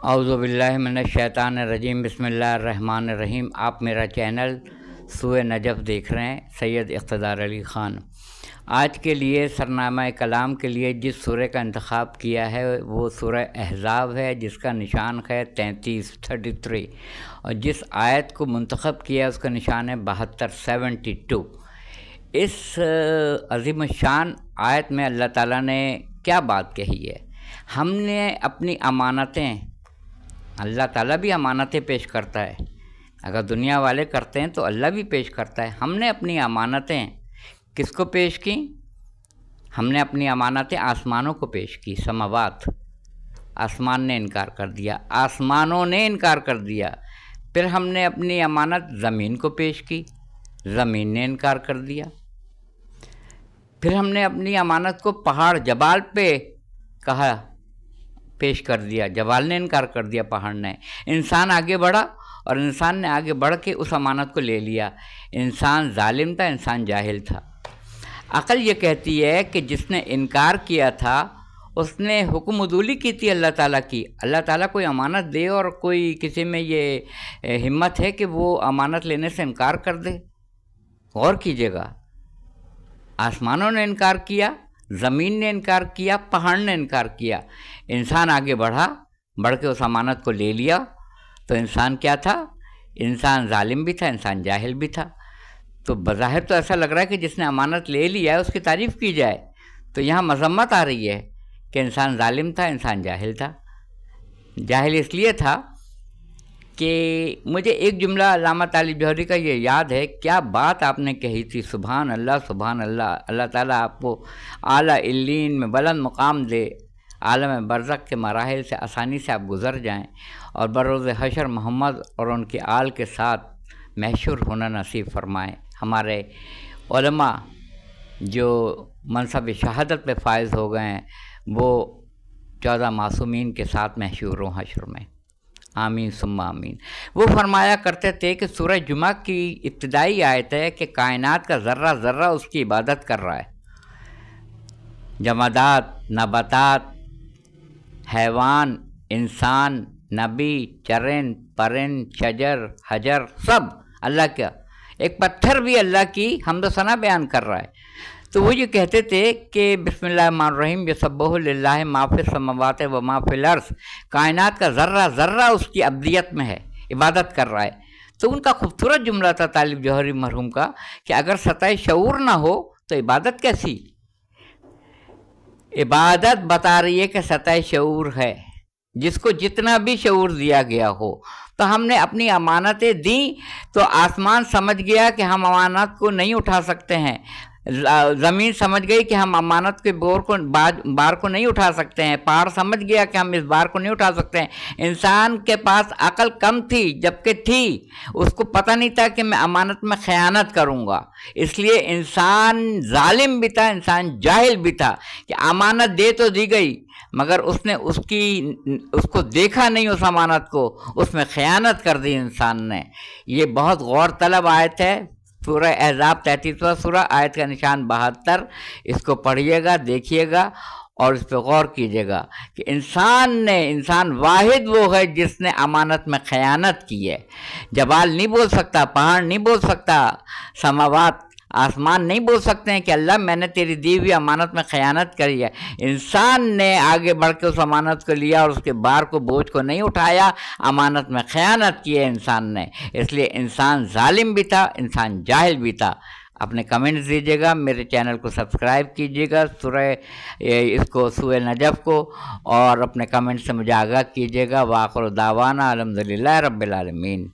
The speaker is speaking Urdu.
اعوذ باللہ من الشیطان الرجیم، بسم اللہ الرحمن الرحیم۔ آپ میرا چینل سورہ نجف دیکھ رہے ہیں۔ سید اقتدار علی خان۔ آج کے لیے سرنامہ کلام کے لیے جس سورہ کا انتخاب کیا ہے وہ سورہ احزاب ہے، جس کا نشان ہے 33 اور جس آیت کو منتخب کیا اس کا نشان ہے 72۔ اس عظیم الشان آیت میں اللہ تعالیٰ نے کیا بات کہی ہے؟ ہم نے اپنی امانتیں، اللہ تعالیٰ بھی امانتیں پیش کرتا ہے، اگر دنیا والے کرتے ہیں تو اللہ بھی پیش کرتا ہے۔ ہم نے اپنی امانتیں کس کو پیش کی؟ ہم نے اپنی امانتیں آسمانوں کو پیش کی، سماوات۔ آسمان نے انکار کر دیا، آسمانوں نے انکار کر دیا۔ پھر ہم نے اپنی امانت زمین کو پیش کی، زمین نے انکار کر دیا۔ پھر ہم نے اپنی امانت کو پہاڑ جبال پہ کہا، پیش کر دیا، جبال نے انکار کر دیا، پہاڑ نے۔ انسان آگے بڑھا اور انسان نے آگے بڑھ کے اس امانت کو لے لیا۔ انسان ظالم تھا، انسان جاہل تھا۔ عقل یہ کہتی ہے کہ جس نے انکار کیا تھا اس نے حکم عدولی کی تھی اللہ تعالیٰ کی۔ اللہ تعالیٰ کوئی امانت دے اور کوئی کسی میں یہ ہمت ہے کہ وہ امانت لینے سے انکار کر دے؟ غور کیجیے گا، آسمانوں نے انکار کیا، زمین نے انکار کیا، پہاڑ نے انکار کیا۔ انسان آگے بڑھا، بڑھ کے اس امانت کو لے لیا۔ تو انسان کیا تھا؟ انسان ظالم بھی تھا، انسان جاہل بھی تھا۔ تو بظاہر تو ایسا لگ رہا ہے کہ جس نے امانت لے لیا ہے اس کی تعریف کی جائے، تو یہاں مذمت آ رہی ہے کہ انسان ظالم تھا، انسان جاہل تھا۔ جاہل اس لیے تھا کہ مجھے ایک جملہ علامہ طالب جوہری کا یہ یاد ہے، کیا بات آپ نے کہی تھی، سبحان اللہ سبحان اللہ۔ اللہ تعالیٰ آپ کو اعلیٰ علیین میں بلند مقام دے، عالم برزخ کے مراحل سے آسانی سے آپ گزر جائیں اور بروز حشر محمد اور ان کے آل کے ساتھ محشور ہونا نصیب فرمائیں۔ ہمارے علماء جو منصب شہادت پہ فائز ہو گئے ہیں وہ 14 معصومین کے ساتھ محشور ہوں حشر میں، آمین ثم آمین۔ وہ فرمایا کرتے تھے کہ سورہ جمعہ کی ابتدائی آیت ہے کہ کائنات کا ذرہ ذرہ اس کی عبادت کر رہا ہے۔ جمادات، نباتات، حیوان، انسان، نبی، چرند، پرند، شجر، حجر، سب اللہ کا۔ ایک پتھر بھی اللہ کی حمد و ثنا بیان کر رہا ہے۔ تو وہ یہ کہتے تھے کہ بسم اللہ الرحمن الرحیم، یسبح للہ ما فی السماوات و ما فی الارض، کائنات کا ذرہ ذرہ اس کی ابدیت میں ہے، عبادت کر رہا ہے۔ تو ان کا خوبصورت جملہ تھا طالب جوہری مرحوم کا کہ اگر سطح شعور نہ ہو تو عبادت کیسی؟ عبادت بتا رہی ہے کہ سطح شعور ہے، جس کو جتنا بھی شعور دیا گیا ہو۔ تو ہم نے اپنی امانتیں دیں تو آسمان سمجھ گیا کہ ہم امانت کو نہیں اٹھا سکتے ہیں، زمین سمجھ گئی کہ ہم امانت کے بار کو نہیں اٹھا سکتے ہیں، پہاڑ سمجھ گیا کہ ہم اس بار کو نہیں اٹھا سکتے ہیں۔ انسان کے پاس عقل کم تھی، جبکہ تھی، اس کو پتہ نہیں تھا کہ میں امانت میں خیانت کروں گا۔ اس لیے انسان ظالم بھی تھا، انسان جاہل بھی تھا کہ امانت دے تو دی گئی مگر اس نے اس کو دیکھا نہیں، اس امانت کو، اس میں خیانت کر دی انسان نے۔ یہ بہت غور طلب آیت ہے، سورہ احزاب 33واں سورہ، آیت کا نشان 72۔ اس کو پڑھیے گا، دیکھیے گا اور اس پہ غور کیجیے گا کہ انسان واحد وہ ہے جس نے امانت میں خیانت کی ہے۔ جبال نہیں بول سکتا، پہاڑ نہیں بول سکتا، سماوات، آسمان نہیں بول سکتے ہیں کہ اللہ میں نے تیری دی ہوئی امانت میں خیانت کری ہے۔ انسان نے آگے بڑھ کے اس امانت کو لیا اور اس کے بار کو، بوجھ کو نہیں اٹھایا، امانت میں خیانت کی ہے انسان نے۔ اس لیے انسان ظالم بھی تھا، انسان جاہل بھی تھا۔ اپنے کمنٹس دیجیے گا، میرے چینل کو سبسکرائب کیجیے گا، سورہ نجف کو، اور اپنے کمنٹ سے مجھے آگاہ کیجیے گا۔ وآخر دعوانا الحمدللہ رب العالمین۔